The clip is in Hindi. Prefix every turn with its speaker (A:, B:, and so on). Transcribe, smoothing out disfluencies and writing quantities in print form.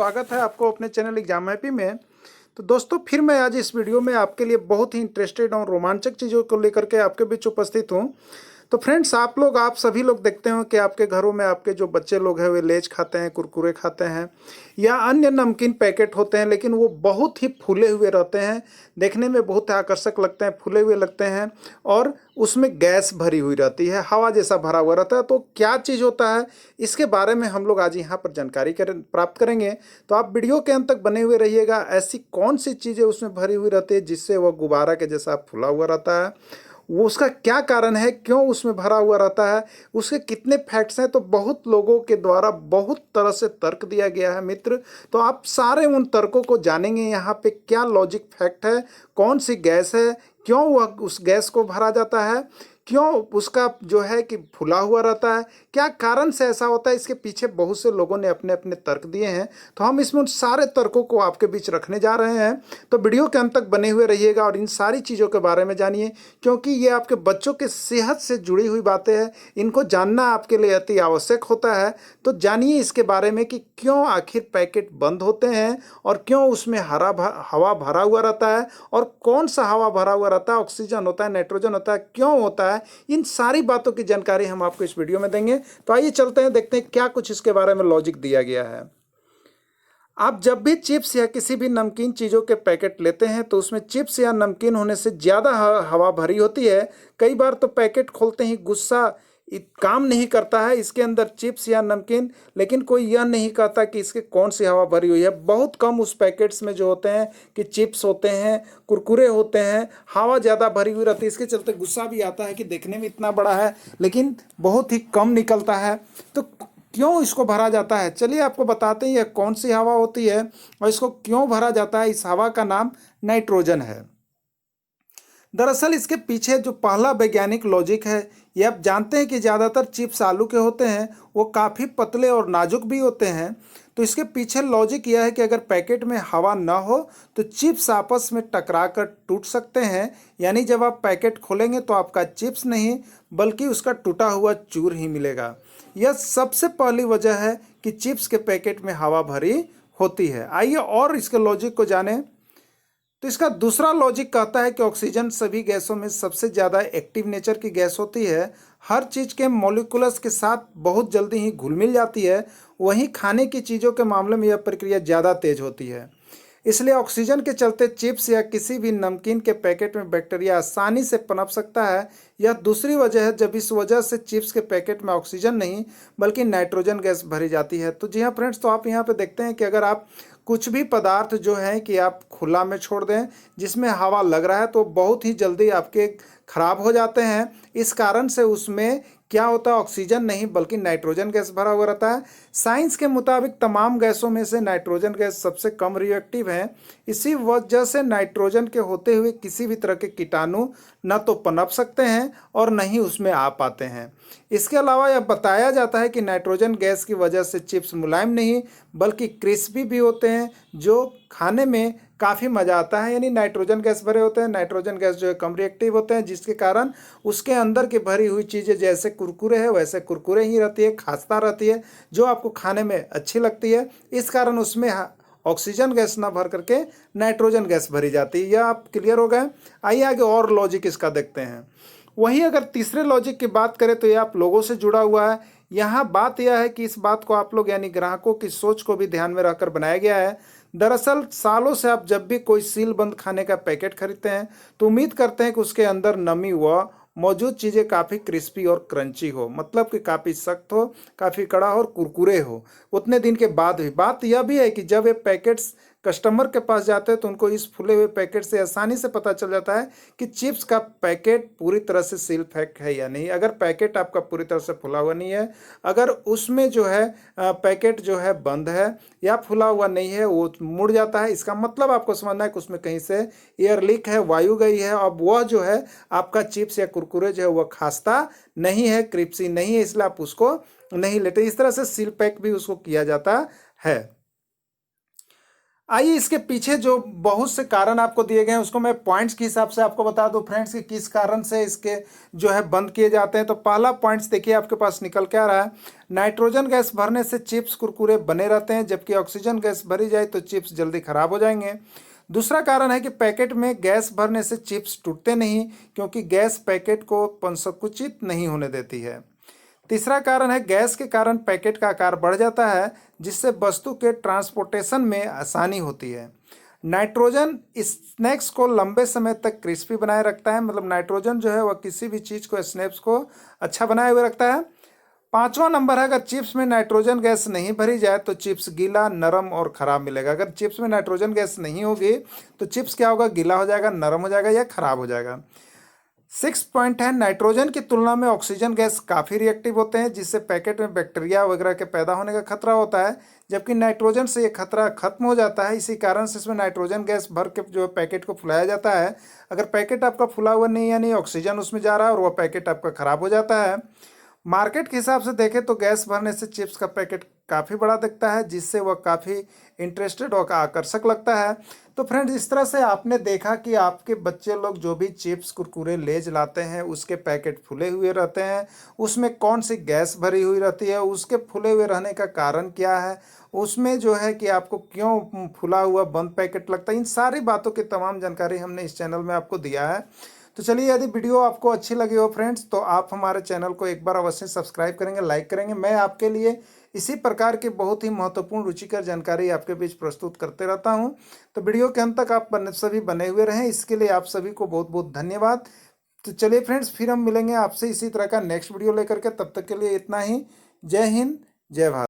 A: स्वागत है आपको अपने चैनल एग्जाम हैप्पी में। तो दोस्तों फिर मैं आज इस वीडियो में आपके लिए बहुत ही इंटरेस्टेड और रोमांचक चीज़ों को लेकर के आपके बीच उपस्थित हूँ। तो फ्रेंड्स आप सभी लोग देखते हो कि आपके घरों में आपके जो बच्चे लोग हैं वे लेज खाते हैं, कुरकुरे खाते हैं या अन्य नमकीन पैकेट होते हैं, लेकिन वो बहुत ही फूले हुए रहते हैं, देखने में बहुत आकर्षक लगते हैं, फूले हुए लगते हैं और उसमें गैस भरी हुई रहती है, हवा जैसा भरा हुआ रहता है। तो क्या चीज़ होता है, इसके बारे में हम लोग आज यहाँ पर जानकारी प्राप्त करेंगे। तो आप वीडियो के अंत तक बने हुए रहिएगा। ऐसी कौन सी चीज़ें उसमें भरी हुई रहती है जिससे वह गुब्बारा के जैसा फूला हुआ रहता है, वो उसका क्या कारण है, क्यों उसमें भरा हुआ रहता है, उसके कितने फैक्ट्स हैं। तो बहुत लोगों के द्वारा बहुत तरह से तर्क दिया गया है मित्र। तो आप सारे उन तर्कों को जानेंगे यहाँ पे, क्या लॉजिक फैक्ट है, कौन सी गैस है, क्यों वह उस गैस को भरा जाता है, क्यों उसका जो है कि फुला हुआ रहता है, क्या कारण से ऐसा होता है। इसके पीछे बहुत से लोगों ने अपने अपने तर्क दिए हैं। तो हम इसमें उन सारे तर्कों को आपके बीच रखने जा रहे हैं। तो वीडियो के अंत तक बने हुए रहिएगा और इन सारी चीज़ों के बारे में जानिए, क्योंकि ये आपके बच्चों के सेहत से जुड़ी हुई बातें हैं। इनको जानना आपके लिए अति आवश्यक होता है। तो जानिए इसके बारे में कि क्यों आखिर पैकेट बंद होते हैं और क्यों उसमें हवा भरा हुआ रहता है, और कौन सा हवा भरा हुआ रहता है, ऑक्सीजन होता है, नाइट्रोजन होता है, क्यों होता है। इन सारी बातों की जानकारी हम आपको इस वीडियो में देंगे। तो आइए चलते हैं, देखते हैं क्या कुछ इसके बारे में लॉजिक दिया गया है। आप जब भी चिप्स या किसी भी नमकीन चीज़ों के पैकेट लेते हैं तो उसमें चिप्स या नमकीन होने से ज़्यादा हवा भरी होती है। कई बार तो पैकेट खोलते ही गुस्सा काम नहीं करता है, इसके अंदर चिप्स या नमकीन, लेकिन कोई यह नहीं कहता कि इसके कौन सी हवा भरी हुई है। बहुत कम उस पैकेट्स में जो होते हैं कि चिप्स होते हैं, कुरकुरे होते हैं, हवा ज़्यादा भरी हुई रहती है। इसके चलते गुस्सा भी आता है कि देखने में इतना बड़ा है लेकिन बहुत ही कम निकलता है। तो क्यों इसको भरा जाता है, चलिए आपको बताते हैं यह कौन सी हवा होती है और इसको क्यों भरा जाता है। इस हवा का नाम नाइट्रोजन है। दरअसल इसके पीछे जो पहला वैज्ञानिक लॉजिक है, ये आप जानते हैं कि ज़्यादातर चिप्स आलू के होते हैं, वो काफ़ी पतले और नाजुक भी होते हैं। तो इसके पीछे लॉजिक यह है कि अगर पैकेट में हवा न हो तो चिप्स आपस में टकरा कर टूट सकते हैं। यानी जब आप पैकेट खोलेंगे तो आपका चिप्स नहीं बल्कि उसका टूटा हुआ चूर ही मिलेगा। यह सबसे पहली वजह है कि चिप्स के पैकेट में हवा भरी होती है। आइए और इसके लॉजिक को जानें। तो इसका दूसरा लॉजिक कहता है कि ऑक्सीजन सभी गैसों में सबसे ज़्यादा एक्टिव नेचर की गैस होती है। हर चीज़ के मॉलिक्यूल्स के साथ बहुत जल्दी ही घुल मिल जाती है। वहीं खाने की चीज़ों के मामले में यह प्रक्रिया ज़्यादा तेज होती है। इसलिए ऑक्सीजन के चलते चिप्स या किसी भी नमकीन के पैकेट में बैक्टीरिया आसानी से पनप सकता है। यह दूसरी वजह है जब इस वजह से चिप्स के पैकेट में ऑक्सीजन नहीं बल्कि नाइट्रोजन गैस भरी जाती है। तो जी हाँ फ्रेंड्स, तो आप यहाँ पे देखते हैं कि अगर आप कुछ भी पदार्थ जो है कि आप खुला में छोड़ दें जिसमें हवा लग रहा है तो बहुत ही जल्दी आपके खराब हो जाते हैं। इस कारण से उसमें क्या होता है, ऑक्सीजन नहीं बल्कि नाइट्रोजन गैस भरा हुआ रहता है। साइंस के मुताबिक तमाम गैसों में से नाइट्रोजन गैस सबसे कम रिएक्टिव है। इसी वजह से नाइट्रोजन के होते हुए किसी भी तरह के कीटाणु न तो पनप सकते हैं और न ही उसमें आ पाते हैं। इसके अलावा यह बताया जाता है कि नाइट्रोजन गैस की वजह से चिप्स मुलायम नहीं बल्कि क्रिस्पी भी होते हैं, जो खाने में काफ़ी मज़ा आता है। यानी नाइट्रोजन गैस भरे होते हैं, नाइट्रोजन गैस जो है कम रिएक्टिव होते हैं, जिसके कारण उसके अंदर की भरी हुई चीज़ें जैसे कुरकुरे है वैसे कुरकुरे ही रहती है, खास्ता रहती है, जो आपको खाने में अच्छी लगती है। इस कारण उसमें ऑक्सीजन गैस ना भर करके नाइट्रोजन गैस भरी जाती है। यह आप क्लियर हो गए। आइए आगे और लॉजिक इसका देखते हैं। वहीं अगर तीसरे लॉजिक की बात करें तो यह आप लोगों से जुड़ा हुआ है। यहाँ बात यह है कि इस बात को आप लोग यानी ग्राहकों की सोच को भी ध्यान में रखकर बनाया गया है। दरअसल सालों से आप जब भी कोई सील बंद खाने का पैकेट खरीदते हैं तो उम्मीद करते हैं कि उसके अंदर नमी व मौजूद चीज़ें काफ़ी क्रिस्पी और क्रंची हो, मतलब कि काफ़ी सख्त हो, काफ़ी कड़ा और कुरकुरे हो। उतने दिन के बाद भी बात यह भी है कि जब ये पैकेट्स कस्टमर के पास जाते हैं तो उनको इस फूले हुए पैकेट से आसानी से पता चल जाता है कि चिप्स का पैकेट पूरी तरह से सील पैक है या नहीं। अगर पैकेट आपका पूरी तरह से फुला हुआ नहीं है, अगर उसमें जो है पैकेट जो है बंद है या फुला हुआ नहीं है, वो मुड़ जाता है, इसका मतलब आपको समझना है कि उसमें कहीं से एयर लीक है, वायु गई है। अब वह जो है आपका चिप्स या कुरकुरे जो है वह खास्ता नहीं है, क्रिप्सी नहीं है, इसलिए आप उसको नहीं लेते। इस तरह से सील पैक भी उसको किया जाता है। आइए इसके पीछे जो बहुत से कारण आपको दिए गए हैं उसको मैं पॉइंट्स के हिसाब से आपको बता दूं फ्रेंड्स कि किस कारण से इसके जो है बंद किए जाते हैं। तो पहला पॉइंट्स देखिए आपके पास निकल के आ रहा है, नाइट्रोजन गैस भरने से चिप्स कुरकुरे बने रहते हैं, जबकि ऑक्सीजन गैस भरी जाए तो चिप्स जल्दी खराब हो जाएंगे। दूसरा कारण है कि पैकेट में गैस भरने से चिप्स टूटते नहीं, क्योंकि गैस पैकेट को संकुचित नहीं होने देती है। तीसरा कारण है गैस के कारण पैकेट का आकार बढ़ जाता है, जिससे वस्तु के ट्रांसपोर्टेशन में आसानी होती है। नाइट्रोजन स्नैक्स को लंबे समय तक क्रिस्पी बनाए रखता है, मतलब नाइट्रोजन जो है वह किसी भी चीज़ को स्नैक्स को अच्छा बनाए हुए रखता है। पांचवा नंबर है, अगर चिप्स में नाइट्रोजन गैस नहीं भरी जाए तो चिप्स गीला, नरम और खराब मिलेगा। अगर चिप्स में नाइट्रोजन गैस नहीं होगी तो चिप्स क्या होगा, गीला हो जाएगा, नरम हो जाएगा या खराब हो जाएगा। 6 पॉइंट है, नाइट्रोजन की तुलना में ऑक्सीजन गैस काफ़ी रिएक्टिव होते हैं, जिससे पैकेट में बैक्टीरिया वगैरह के पैदा होने का खतरा होता है, जबकि नाइट्रोजन से ये खतरा खत्म हो जाता है। इसी कारण से इसमें नाइट्रोजन गैस भर के जो पैकेट को फुलाया जाता है। अगर पैकेट आपका फुला हुआ नहीं, यानी ऑक्सीजन उसमें जा रहा है, और वह पैकेट आपका खराब हो जाता है। मार्केट के हिसाब से देखें तो गैस भरने से चिप्स का पैकेट काफ़ी बड़ा दिखता है, जिससे वह काफ़ी इंटरेस्टेड और आकर्षक लगता है। तो फ्रेंड्स, इस तरह से आपने देखा कि आपके बच्चे लोग जो भी चिप्स कुरकुरे लेज लाते हैं उसके पैकेट फुले हुए रहते हैं, उसमें कौन सी गैस भरी हुई रहती है, उसके फुले हुए रहने का कारण क्या है, उसमें जो है कि आपको क्यों फुला हुआ बंद पैकेट लगता है, इन सारी बातों की तमाम जानकारी हमने इस चैनल में आपको दिया है। तो चलिए, यदि वीडियो आपको अच्छी लगी हो फ्रेंड्स, तो आप हमारे चैनल को एक बार अवश्य सब्सक्राइब करेंगे, लाइक करेंगे। मैं आपके लिए इसी प्रकार की बहुत ही महत्वपूर्ण रुचिकर जानकारी आपके बीच प्रस्तुत करते रहता हूं। तो वीडियो के अंत तक आप सभी बने हुए रहें, इसके लिए आप सभी को बहुत बहुत धन्यवाद। तो चलिए फ्रेंड्स, फिर हम मिलेंगे आपसे इसी तरह का नेक्स्ट वीडियो लेकर के। तब तक के लिए इतना ही। जय हिंद, जय भारत।